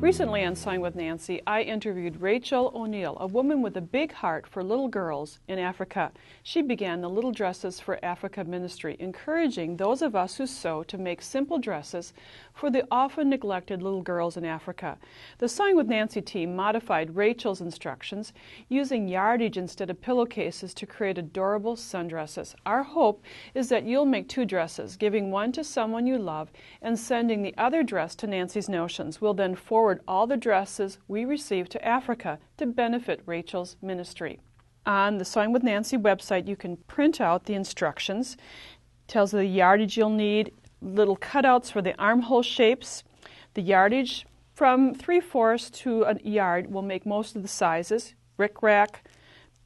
Recently on Sewing with Nancy, I interviewed Rachel O'Neill, a woman with a big heart for little girls in Africa. She began the Little Dresses for Africa ministry, encouraging those of us who sew to make simple dresses for the often neglected little girls in Africa. The Sewing with Nancy team modified Rachel's instructions, using yardage instead of pillowcases to create adorable sundresses. Our hope is that you'll make 2 dresses, giving one to someone you love and sending the other dress to Nancy's Notions. We'll then forward all the dresses we receive to Africa to benefit Rachel's ministry. On the Sewing with Nancy website, you can print out the instructions. It tells you the yardage you'll need, little cutouts for the armhole shapes. The yardage from 3/4 to a yard will make most of the sizes. Rick-rack,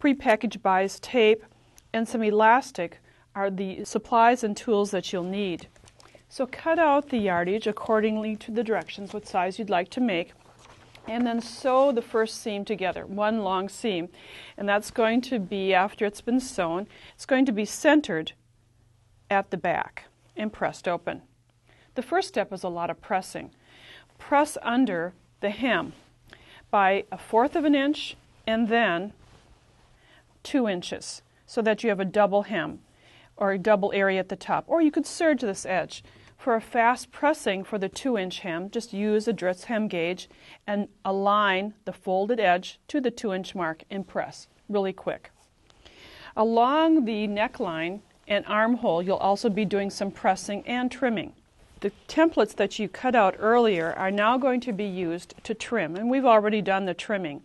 prepackaged bias tape, and some elastic are the supplies and tools that you'll need. So cut out the yardage accordingly to the directions, what size you'd like to make, and then sew the first seam together, one long seam. And that's going to be, after it's been sewn, it's going to be centered at the back and pressed open. The first step is a lot of pressing. Press under the hem by 1/4 of an inch and then 2 inches so that you have a double hem or a double area at the top. Or you could serge this edge. For a fast pressing for the 2-inch hem, just use a Dritz hem gauge and align the folded edge to the 2-inch mark and press really quick. Along the neckline and armhole, you'll also be doing some pressing and trimming. The templates that you cut out earlier are now going to be used to trim, and we've already done the trimming.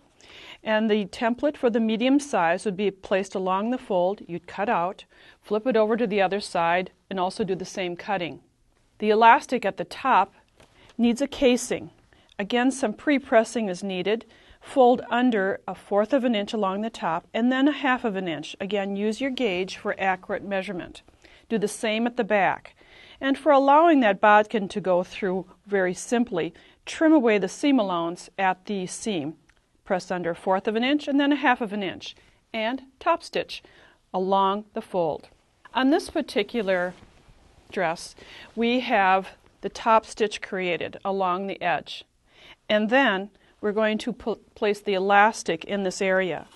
And the template for the medium size would be placed along the fold. You'd cut out, flip it over to the other side, and also do the same cutting. The elastic at the top needs a casing. Again, some pre-pressing is needed. Fold under 1/4 of an inch along the top and then 1/2 of an inch. Again, use your gauge for accurate measurement. Do the same at the back. And for allowing that bodkin to go through very simply, trim away the seam allowance at the seam. Press under 1/4 of an inch and then 1/2 of an inch. And top stitch along the fold. On this particular dress, we have the top stitch created along the edge. And then we're going to place the elastic in this area.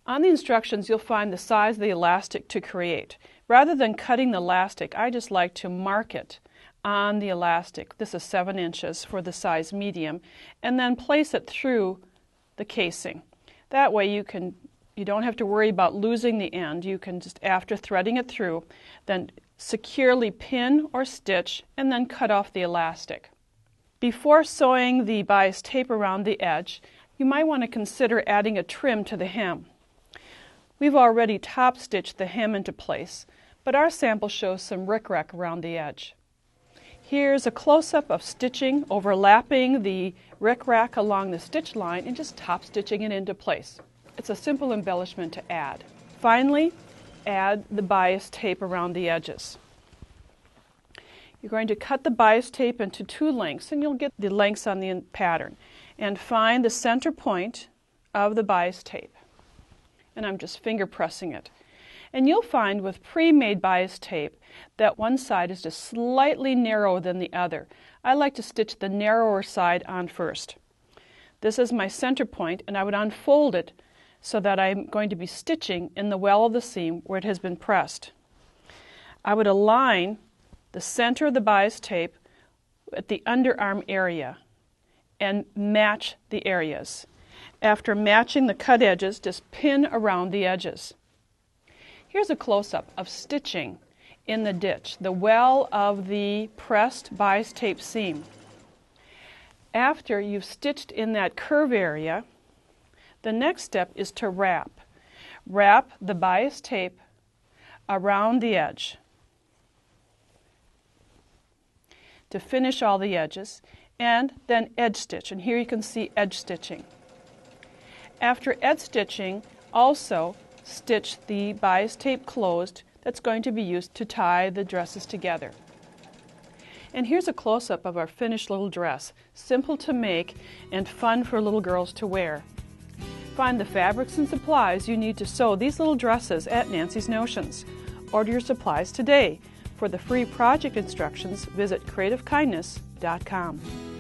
On the instructions, you'll find the size of the elastic to create. Rather than cutting the elastic, I just like to mark it on the elastic. This is 7 inches for the size medium, and then place it through the casing. That way you don't have to worry about losing the end. You can just, after threading it through, then securely pin or stitch and then cut off the elastic. Before sewing the bias tape around the edge, you might want to consider adding a trim to the hem. We've already top stitched the hem into place, but our sample shows some rick-rack around the edge. Here's a close-up of stitching, overlapping the rick-rack along the stitch line and just top stitching it into place. It's a simple embellishment to add. Finally, add the bias tape around the edges. You're going to cut the bias tape into 2 lengths, and you'll get the lengths on the pattern. And find the center point of the bias tape. And I'm just finger pressing it. And you'll find with pre-made bias tape that one side is just slightly narrower than the other. I like to stitch the narrower side on first. This is my center point, and I would unfold it so that I'm going to be stitching in the well of the seam where it has been pressed. I would align the center of the bias tape at the underarm area and match the areas. After matching the cut edges, just pin around the edges. Here's a close-up of stitching in the ditch, the well of the pressed bias tape seam. After you've stitched in that curve area, the next step is to wrap. Wrap the bias tape around the edge to finish all the edges, and then edge stitch. And here you can see edge stitching. After edge stitching, also stitch the bias tape closed that's going to be used to tie the dresses together. And here's a close-up of our finished little dress. Simple to make and fun for little girls to wear. Find the fabrics and supplies you need to sew these little dresses at Nancy's Notions. Order your supplies today. For the free project instructions, visit creativekindness.com.